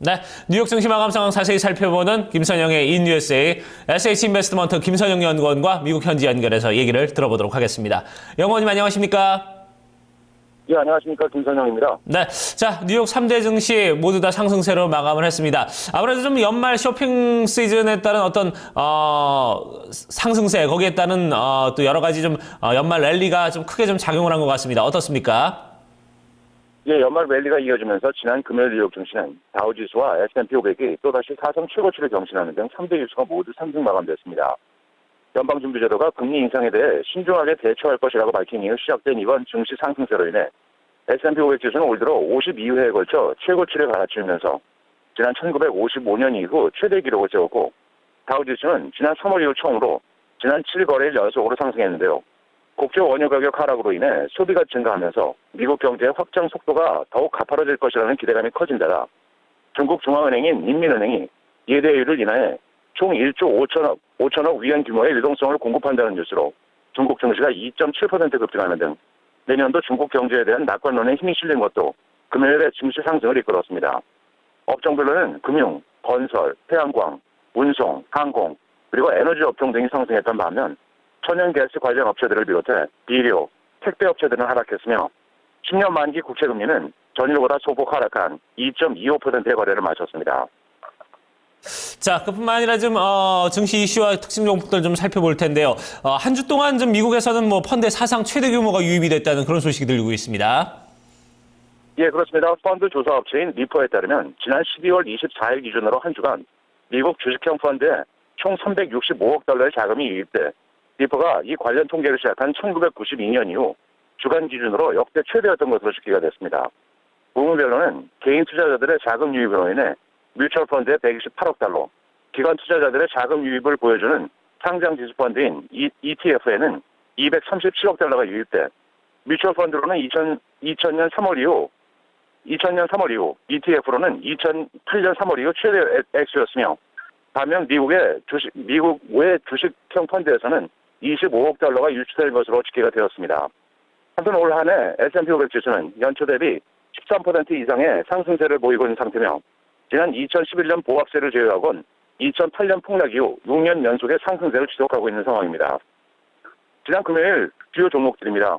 네, 뉴욕 증시 마감 상황 자세히 살펴보는 김선영의 인USA SH인베스트먼트 김선영 연구원과 미국 현지 연결해서 얘기를 들어보도록 하겠습니다. 연구원님 안녕하십니까? 예, 안녕하십니까. 김선영입니다. 네, 자 뉴욕 3대 증시 모두 다 상승세로 마감을 했습니다. 아무래도 좀 연말 쇼핑 시즌에 따른 어떤 상승세 거기에 따른 또 여러 가지 좀 연말 랠리가 좀 크게 좀 작용을 한 것 같습니다. 어떻습니까? 예, 연말 랠리가 이어지면서 지난 금요일 뉴욕 증시는 다우지수와 S&P 500이 또다시 사상 최고치를 경신하는 등 3대 지수가 모두 상승 마감됐습니다. 연방준비제도가 금리 인상에 대해 신중하게 대처할 것이라고 밝힌 이후 시작된 이번 증시 상승세로 인해 S&P 500 지수는 올 들어 52회에 걸쳐 최고치를 갈아치우면서 지난 1955년 이후 최대 기록을 세웠고 다우지수는 지난 3월 이후 처음으로 지난 7거래일 연속으로 상승했는데요. 국제 원유 가격 하락으로 인해 소비가 증가하면서 미국 경제의 확장 속도가 더욱 가파라질 것이라는 기대감이 커진 데다 중국 중앙은행인 인민은행이 예대율을 인하해 총 1조 5천억 위안 규모의 유동성을 공급한다는 뉴스로 중국 증시가 2.7% 급등하는 등 내년도 중국 경제에 대한 낙관론에 힘이 실린 것도 금요일에 증시 상승을 이끌었습니다. 업종별로는 금융, 건설, 태양광, 운송, 항공, 그리고 에너지 업종 등이 상승했던 반면 천연가스 관련 업체들을 비롯해 비료, 택배 업체들은 하락했으며 10년 만기 국채금리는 전일보다 소폭 하락한 2.25%의 거래를 마쳤습니다. 자, 그뿐만 아니라 좀 증시 이슈와 특징 종목들 좀 살펴볼 텐데요. 한 주 동안 좀 미국에서는 뭐 펀드의 사상 최대 규모가 유입이 됐다는 그런 소식이 들리고 있습니다. 예, 그렇습니다. 펀드 조사 업체인 리퍼에 따르면 지난 12월 24일 기준으로 한 주간 미국 주식형 펀드에 총 365억 달러의 자금이 유입돼 리퍼가 이 관련 통계를 시작한 1992년 이후 주간 기준으로 역대 최대였던 것으로 집계가 됐습니다. 부문별로는 개인 투자자들의 자금 유입으로 인해 뮤추얼 펀드에 128억 달러, 기관 투자자들의 자금 유입을 보여주는 상장 지수 펀드인 ETF에는 237억 달러가 유입돼 뮤추얼 펀드로는 2000년 3월 이후 ETF로는 2008년 3월 이후 최대 액수였으며 반면 미국 외 주식형 펀드에서는 25억 달러가 유치될 것으로 집계가 되었습니다. 한편 올 한 해 S&P 500 지수는 연초 대비 13% 이상의 상승세를 보이고 있는 상태며 지난 2011년 보합세를 제외하고는 2008년 폭락 이후 6년 연속의 상승세를 지속하고 있는 상황입니다. 지난 금요일 주요 종목들입니다.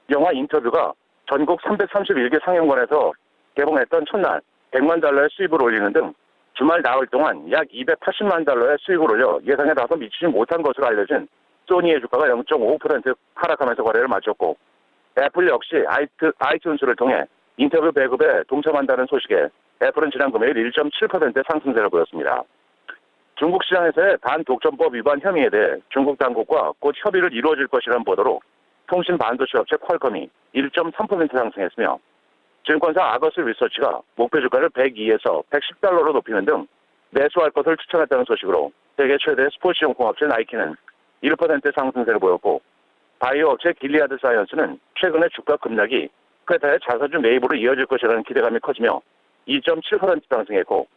영화 인터뷰가 전국 331개 상영관에서 개봉했던 첫날 100만 달러의 수입을 올리는 등 주말 나흘 동안 약 280만 달러의 수익을 올려 예상에 다소 미치지 못한 것으로 알려진 소니의 주가가 0.5% 하락하면서 거래를 마쳤고 애플 역시 아이튠즈를 통해 인터뷰 배급에 동참한다는 소식에 애플은 지난 금요일 1.7%의 상승세를 보였습니다. 중국 시장에서의 반독점법 위반 혐의에 대해 중국 당국과 곧 협의를 이루어질 것이라는 보도로 통신 반도체 업체 퀄컴이 1.3% 상승했으며 증권사 아거스 리서치가 목표 주가를 102에서 110달러로 높이는 등 매수할 것을 추천했다는 소식으로 세계 최대 스포츠용품 업체 나이키는 1%의 상승세를 보였고 바이오 업체 길리아드 사이언스는 최근의 주가 급락이 크레타의 자사주 매입으로 이어질 것이라는 기대감이 커지며 2.7% 상승했고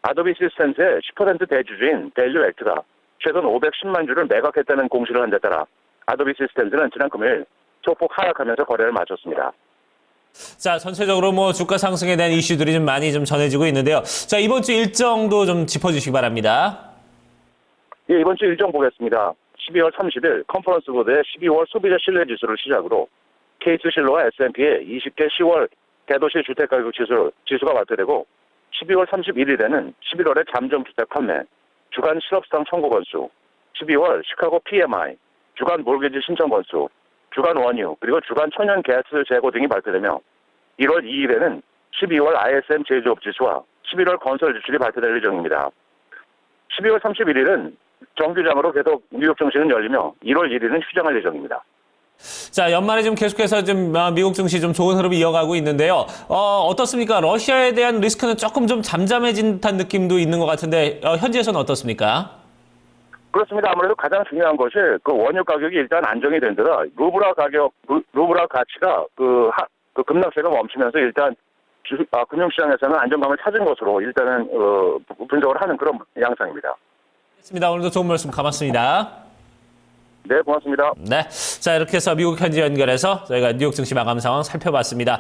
아도비 시스템스의 10% 대주주인 밸류액트가 최근 510만 주를 매각했다는 공시를 한 데 따라 아도비 시스템스는 지난 금요일 소폭 하락하면서 거래를 마쳤습니다. 자, 전체적으로 뭐 주가 상승에 대한 이슈들이 좀 많이 좀 전해지고 있는데요. 자, 이번 주 일정도 좀 짚어주시기 바랍니다. 예, 이번 주 일정 보겠습니다. 12월 30일 컨퍼런스 보드의 12월 소비자 신뢰 지수를 시작으로 케이스 실로와 S&P의 20개 10월 대도시 주택가격 지수가 발표되고 12월 31일에는 11월의 잠정 주택 판매, 주간 실업수당 청구 건수, 12월 시카고 PMI, 주간 몰개지 신청 건수, 주간 원유, 그리고 주간 천연 가스 재고 등이 발표되며 1월 2일에는 12월 ISM 제조업 지수와 11월 건설 지출이 발표될 예정입니다. 12월 31일은 정규장으로 계속 뉴욕 증시는 열리며 1월 1일은 휴장할 예정입니다. 자, 연말에 좀 계속해서 좀 미국 증시 좀 좋은 흐름이 이어가고 있는데요. 어떻습니까? 러시아에 대한 리스크는 조금 좀 잠잠해진 듯한 느낌도 있는 것 같은데 현지에서는 어떻습니까? 그렇습니다. 아무래도 가장 중요한 것이 그 원유 가격이 일단 안정이 된 데다 루블화 가치가 급락세가 멈추면서 일단 금융시장에서는 안정감을 찾은 것으로 일단은 분석을 하는 그런 양상입니다. 알겠습니다. 오늘도 좋은 말씀 감사합니다. 네, 고맙습니다. 네, 자 이렇게 해서 미국 현지 연결해서 저희가 뉴욕 증시 마감 상황 살펴봤습니다.